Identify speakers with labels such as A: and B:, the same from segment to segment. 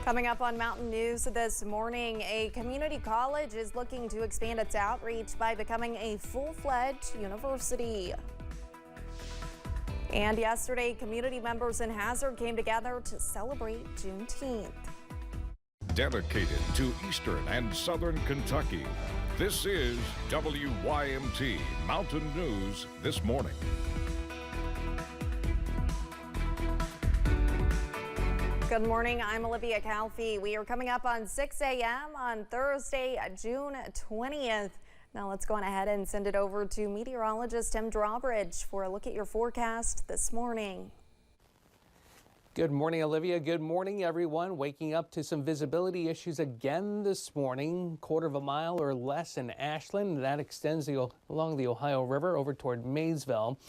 A: Coming up on Mountain News this morning, a community college is looking to expand its outreach by becoming a full-fledged university. And yesterday, community members in Hazard came together to celebrate Juneteenth.
B: Dedicated to Eastern and Southern Kentucky, this is WYMT Mountain News this morning.
A: Good morning, I'm Olivia Calfee. We are coming up on 6 a.m. on Thursday, June 20th. Now let's go on ahead and send it over to meteorologist Tim Drawbridge for a look at your forecast this morning.
C: Good morning, Olivia. Good morning, everyone. Waking up to some visibility issues again this morning. Quarter of a mile or less in Ashland. That extends along the Ohio River over toward Maysville.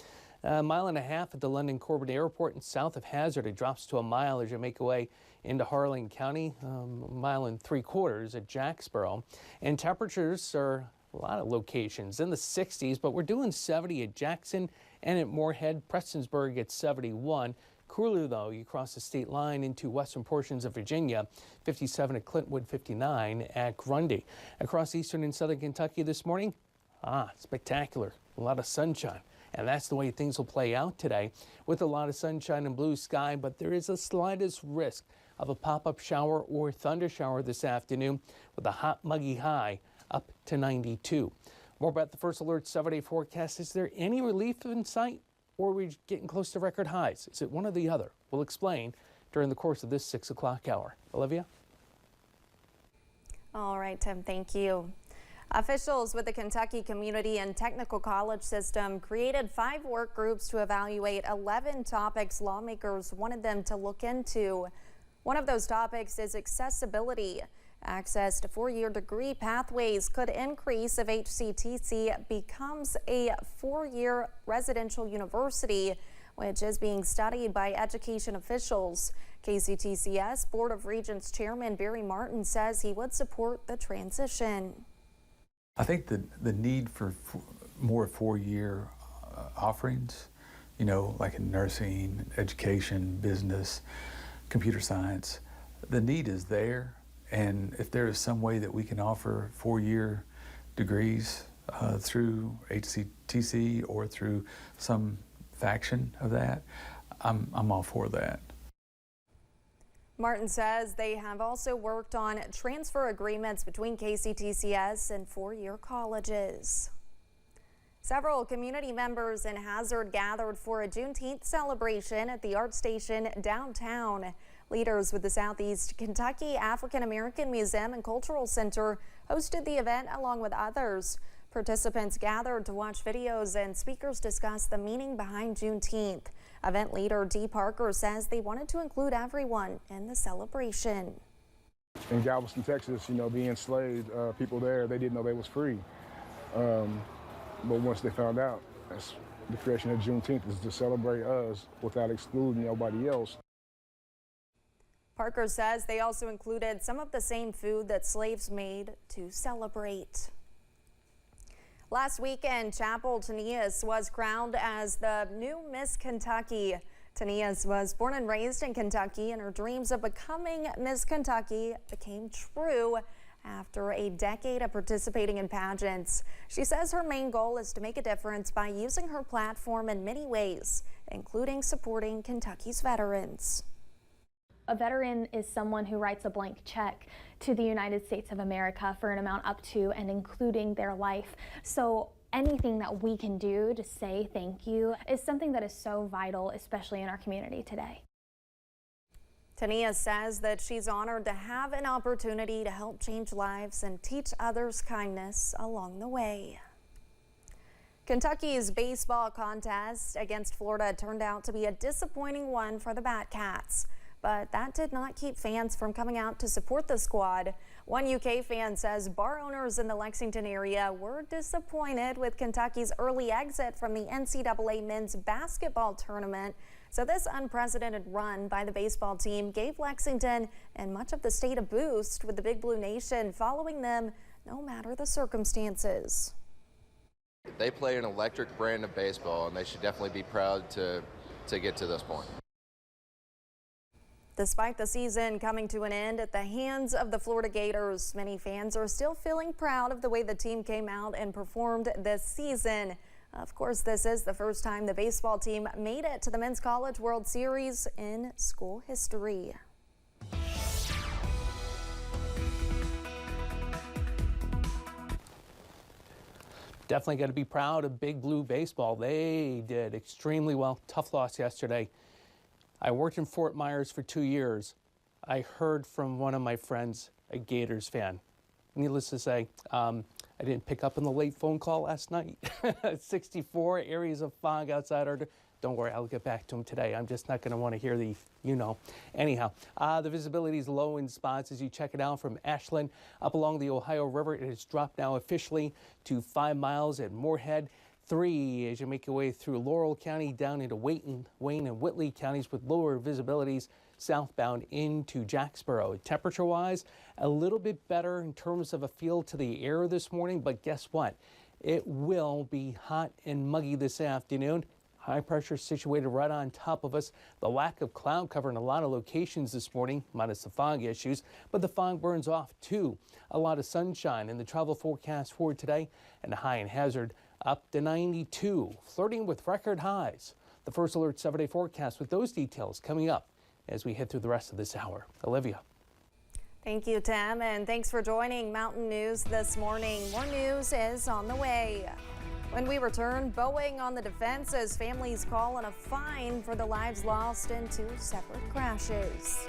C: A mile and a half at the London Corbett Airport and south of Hazard. It drops to a mile as you make your way into Harlan County. A mile and 3/4 at Jacksboro. And temperatures are a lot of locations in the 60s, but we're doing 70 at Jackson and at Moorhead. Prestonsburg at 71. Cooler, though, you cross the state line into western portions of Virginia. 57 at Clintwood, 59 at Grundy. Across eastern and southern Kentucky this morning, spectacular. A lot of sunshine. And that's the way things will play out today with a lot of sunshine and blue sky, but there is a slightest risk of a pop-up shower or thunder shower this afternoon with a hot, muggy high up to 92. More about the First Alert 7-day forecast. Is there any relief in sight, or are we getting close to record highs? Is it one or the other? We'll explain during the course of this 6 o'clock hour. Olivia?
A: All right, Tim, thank you. Officials with the Kentucky Community and Technical College System created 5 work groups to evaluate 11 topics lawmakers wanted them to look into. One of those topics is accessibility. Access to 4-year degree pathways could increase if HCTC becomes a 4-year residential university, which is being studied by education officials. KCTCS Board of Regents Chairman Barry Martin says he would support the transition.
D: I think the need for more 4-year offerings, like in nursing, education, business, computer science, the need is there. And if there is some way that we can offer 4-year degrees through HCTC or through some faction of that, I'm all for that.
A: Martin says they have also worked on transfer agreements between KCTCS and 4-year colleges. Several community members in Hazard gathered for a Juneteenth celebration at the Art Station downtown. Leaders with the Southeast Kentucky African American Museum and Cultural Center hosted the event along with others. Participants gathered to watch videos and speakers discussed the meaning behind Juneteenth. Event leader Dee Parker says they wanted to include everyone in the celebration.
E: In Galveston, Texas, the enslaved people there, they didn't know they was free. But once they found out, that's the creation of Juneteenth, is to celebrate us without excluding nobody else.
A: Parker says they also included some of the same food that slaves made to celebrate. Last weekend, Chapel Tanias was crowned as the new Miss Kentucky. Tanias was born and raised in Kentucky, and her dreams of becoming Miss Kentucky became true after a decade of participating in pageants. She says her main goal is to make a difference by using her platform in many ways, including supporting Kentucky's veterans.
F: A veteran is someone who writes a blank check to the United States of America for an amount up to and including their life. So anything that we can do to say thank you is something that is so vital, especially in our community today.
A: Tania says that she's honored to have an opportunity to help change lives and teach others kindness along the way. Kentucky's baseball contest against Florida turned out to be a disappointing one for the Batcats. But that did not keep fans from coming out to support the squad. One UK fan says bar owners in the Lexington area were disappointed with Kentucky's early exit from the NCAA men's basketball tournament. So this unprecedented run by the baseball team gave Lexington and much of the state a boost, with the Big Blue Nation following them no matter the circumstances.
G: They play an electric brand of baseball, and they should definitely be proud to get to this point.
A: Despite the season coming to an end at the hands of the Florida Gators, many fans are still feeling proud of the way the team came out and performed this season. Of course, this is the first time the baseball team made it to the Men's College World Series in school history.
C: Definitely got to be proud of Big Blue Baseball. They did extremely well. Tough loss yesterday. I worked in Fort Myers for 2 years. I heard from one of my friends, a Gators fan. Needless to say, I didn't pick up on the late phone call last night. 64 areas of fog outside our door. Don't worry, I'll get back to him today. I'm just not going to want to hear the, Anyhow, the visibility is low in spots as you check it out from Ashland up along the Ohio River. It has dropped now officially to 5 miles at Moorhead. 3 as you make your way through Laurel County down into Wayne and Whitley counties with lower visibilities southbound into Jacksboro. Temperature-wise, a little bit better in terms of a feel to the air this morning, but guess what? It will be hot and muggy this afternoon. High pressure situated right on top of us. The lack of cloud cover in a lot of locations this morning, minus the fog issues, but the fog burns off too. A lot of sunshine in the travel forecast for today, and the high in Hazard up to 92, flirting with record highs. The First Alert 7-day forecast with those details coming up as we head through the rest of this hour. Olivia.
A: Thank you, Tim, and thanks for joining Mountain News this morning. More news is on the way. When we return, Boeing on the defense as families call in a fine for the lives lost in 2 separate crashes.